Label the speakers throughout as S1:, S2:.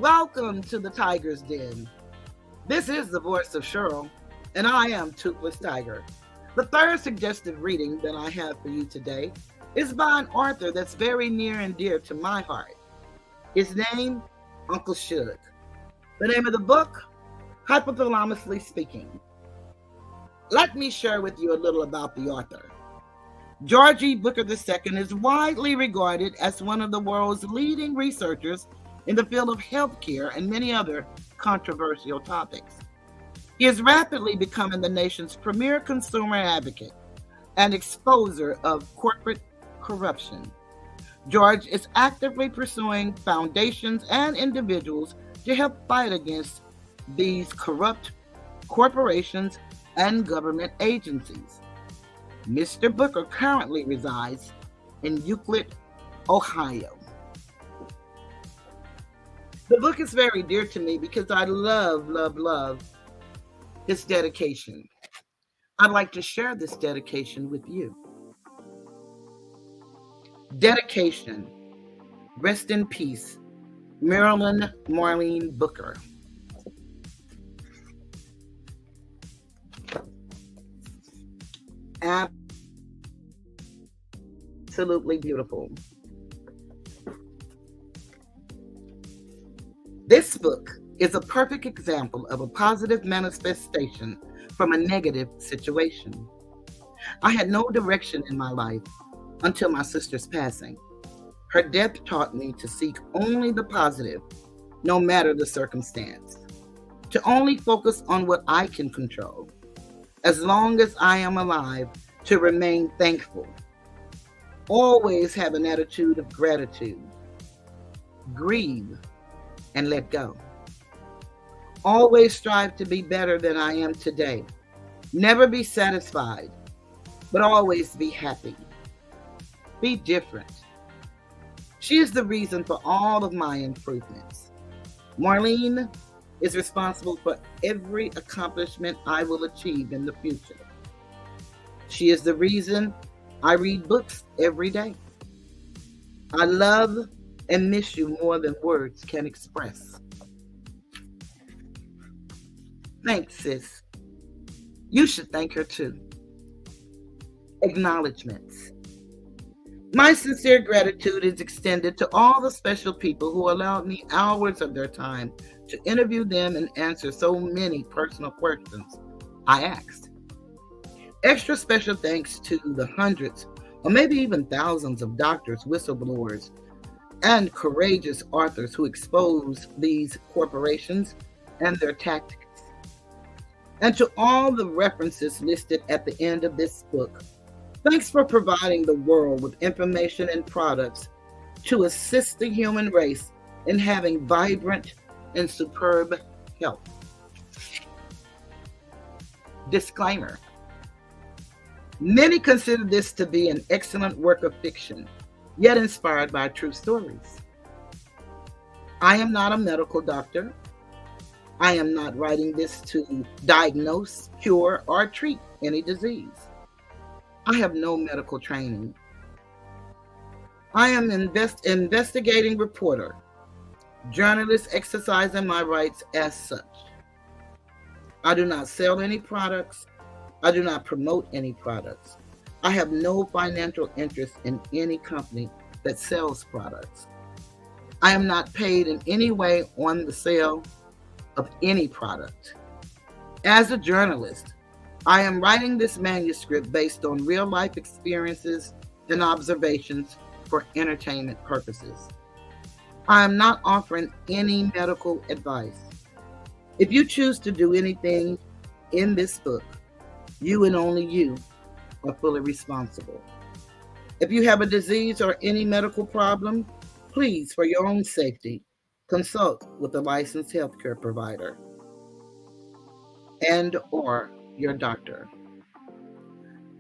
S1: Welcome to the Tiger's Den. This is the voice of Cheryl, and I am Toothless Tiger. The third suggested reading that I have for you today is by an author that's very near and dear to my heart. His name, Uncle SUG. The name of the book, Hypothalamusly Speaking. Let me share with you a little about the author. George E. Booker II is widely regarded as one of the world's leading researchers in the field of healthcare and many other controversial topics. He is rapidly becoming the nation's premier consumer advocate and exposer of corporate corruption. George is actively pursuing foundations and individuals to help fight against these corrupt corporations and government agencies. Mr. Booker currently resides in Euclid, Ohio. The book is very dear to me because I love his dedication. I'd like to share this dedication with you. Dedication. Rest in peace, Marilyn Marlene Booker. Absolutely beautiful. This book is a perfect example of a positive manifestation from a negative situation. I had no direction in my life until my sister's passing. Her death taught me to seek only the positive, no matter the circumstance, to only focus on what I can control. As long as I am alive, to remain thankful. Always have an attitude of gratitude. Grieve and let go. Always strive to be better than I am today. Never be satisfied, but always be happy. Be different. She is the reason for all of my improvements. Marlene is responsible for every accomplishment I will achieve in the future. She is the reason I read books every day. I love and miss you more than words can express. Thanks, sis. You should thank her too. Acknowledgements. My sincere gratitude is extended to all the special people who allowed me hours of their time to interview them and answer so many personal questions I asked. Extra special thanks to the hundreds or maybe even thousands of doctors, whistleblowers, and courageous authors who expose these corporations and their tactics. And to all the references listed at the end of this book, thanks for providing the world with information and products to assist the human race in having vibrant and superb health. Disclaimer. Many consider this to be an excellent work of fiction, yet inspired by true stories. I am not a medical doctor. I am not writing this to diagnose, cure, or treat any disease. I have no medical training. I am an investigating reporter, journalist exercising my rights as such. I do not sell any products. I do not promote any products. I have no financial interest in any company that sells products. I am not paid in any way on the sale of any product. As a journalist, I am writing this manuscript based on real life experiences and observations for entertainment purposes. I am not offering any medical advice. If you choose to do anything in this book, you and only you are fully responsible. If you have a disease or any medical problem, please, for your own safety, consult with a licensed healthcare provider and or your doctor.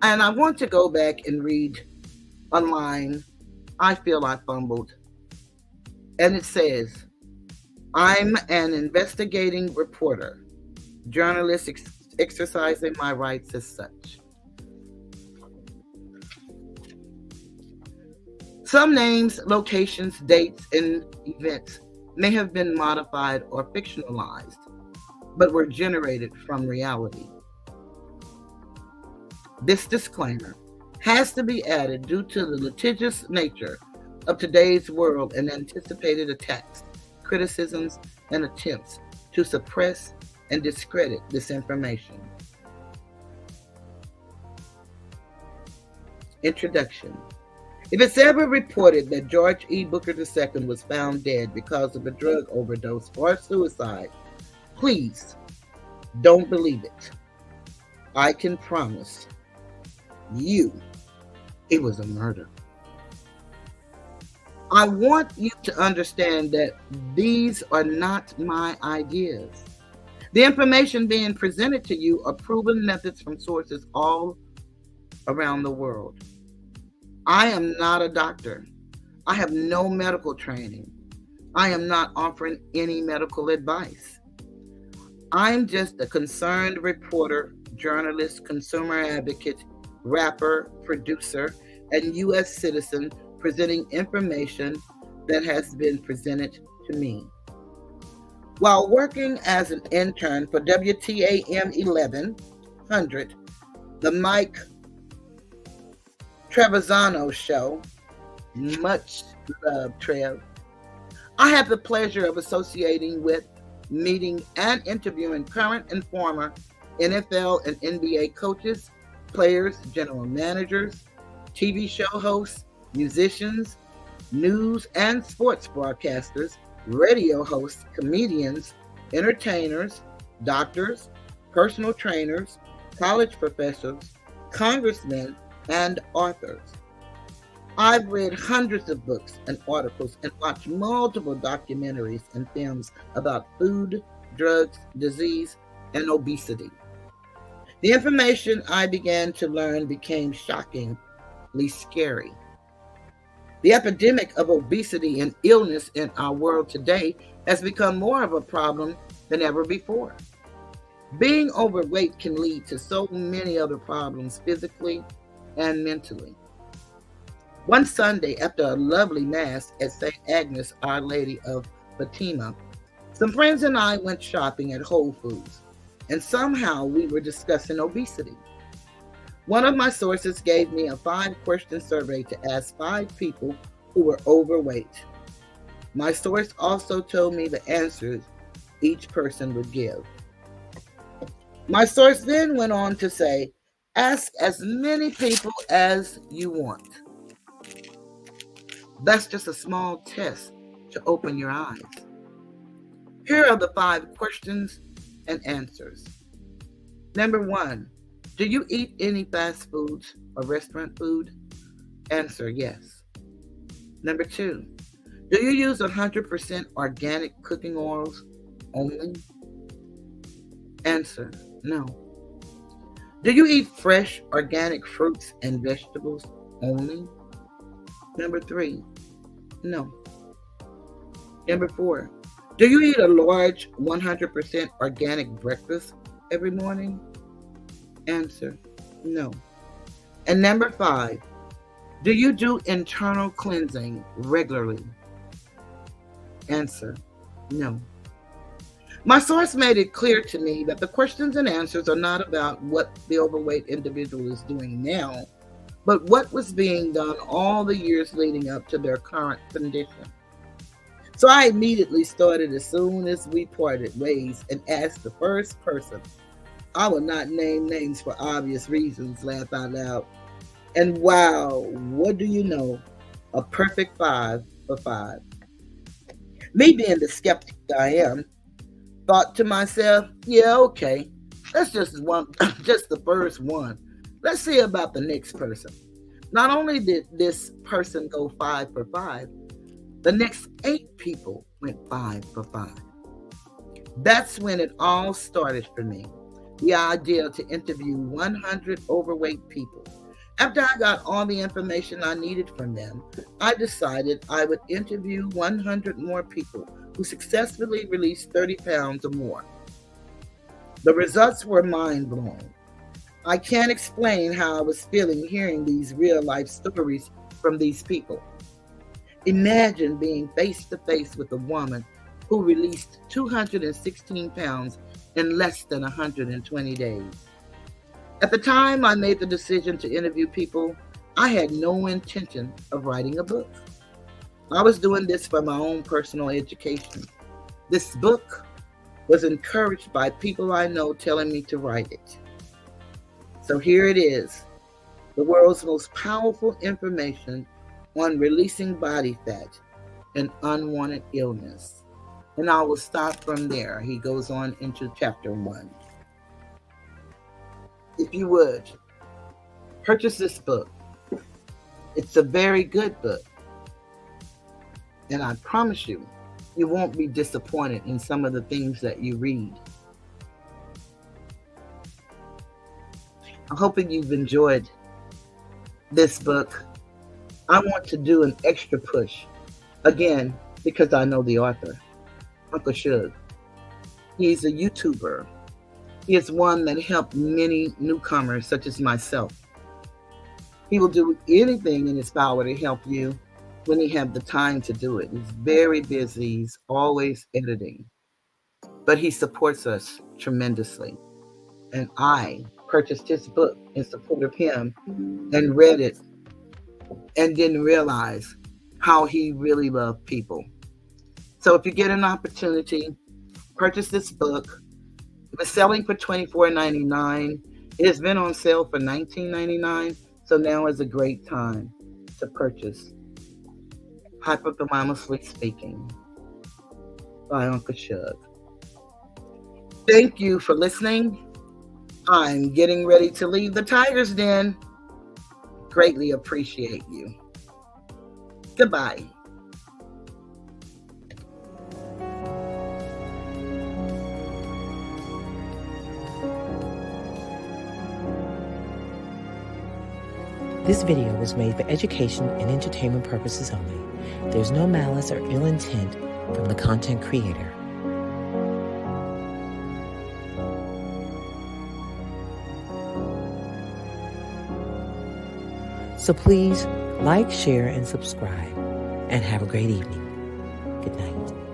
S1: And I want to go back and read a line I feel I fumbled. And it says, I'm an investigating reporter, journalist exercising my rights as such. Some names, locations, dates, and events may have been modified or fictionalized, but were generated from reality. This disclaimer has to be added due to the litigious nature of today's world and anticipated attacks, criticisms, and attempts to suppress and discredit this information. Introduction. If it's ever reported that George E. Booker II was found dead because of a drug overdose or suicide, please don't believe it. I can promise you it was a murder. I want you to understand that these are not my ideas. The information being presented to you are proven methods from sources all around the world. I am not a doctor. I have no medical training. I am not offering any medical advice. I'm just a concerned reporter, journalist, consumer advocate, rapper, producer, and U.S. citizen presenting information that has been presented to me. While working as an intern for WTAM 1100, the Mike Trevisano show, much love, Trev, I have the pleasure of associating with, meeting, and interviewing current and former NFL and NBA coaches, players, general managers, TV show hosts, musicians, news and sports broadcasters, radio hosts, comedians, entertainers, doctors, personal trainers, college professors, congressmen, and authors. I've read hundreds of books and articles and watched multiple documentaries and films about food, drugs, disease, and obesity. The information I began to learn became shockingly scary. The epidemic of obesity and illness in our world today has become more of a problem than ever before. Being overweight can lead to so many other problems physically and mentally. One Sunday, after a lovely mass at St. Agnes, Our Lady of Fatima, some friends and I went shopping at Whole Foods, and somehow we were discussing obesity. One of my sources gave me a 5-question survey to ask 5 people who were overweight. My source also told me the answers each person would give. My source then went on to say, ask as many people as you want. That's just a small test to open your eyes. Here are the 5 questions and answers. Number 1, do you eat any fast foods or restaurant food? Answer, yes. Number 2, do you use 100% organic cooking oils only? Answer, no. Do you eat fresh organic fruits and vegetables only? Number 3, no. Number 4, do you eat a large 100% organic breakfast every morning? Answer, no. And number 5, do you do internal cleansing regularly? Answer, no. My source made it clear to me that the questions and answers are not about what the overweight individual is doing now, but what was being done all the years leading up to their current condition. So I immediately started as soon as we parted ways and asked the first person, I will not name names for obvious reasons, laugh out loud. And wow, what do you know? A perfect 5 for 5. Me being the skeptic I am, thought to myself, yeah, okay, that's just the first one. Let's see about the next person. Not only did this person go 5 for 5, the next 8 people went 5 for 5. That's when it all started for me. The idea to interview 100 overweight people. After I got all the information I needed from them, I decided I would interview 100 more people who successfully released 30 pounds or more. The results were mind-blowing. I can't explain how I was feeling hearing these real-life stories from these people. Imagine being face-to-face with a woman who released 216 pounds in less than 120 days. At the time I made the decision to interview people, I had no intention of writing a book. I was doing this for my own personal education. This book was encouraged by people I know telling me to write it. So here it is, the world's most powerful information on releasing body fat and unwanted illness. And I will stop from there. He goes on into chapter 1. If you would, purchase this book. It's a very good book. And I promise you, you won't be disappointed in some of the things that you read. I'm hoping you've enjoyed this book. I want to do an extra push, again, because I know the author, Uncle SUG. He's a YouTuber. He is one that helped many newcomers, such as myself. He will do anything in his power to help you when he has the time to do it. He's very busy. He's always editing. But he supports us tremendously. And I purchased his book in support of him and read it and didn't realize how he really loved people. So if you get an opportunity, purchase this book. It was selling for $24.99. It has been on sale for $19.99. So now is a great time to purchase Hypothalamusly Speaking by Uncle SUG. Thank you for listening. I'm getting ready to leave the tiger's den. Greatly appreciate you. Goodbye.
S2: This video was made for education and entertainment purposes only. There's no malice or ill intent from the content creator. So please like, share, and subscribe, and have a great evening. Good night.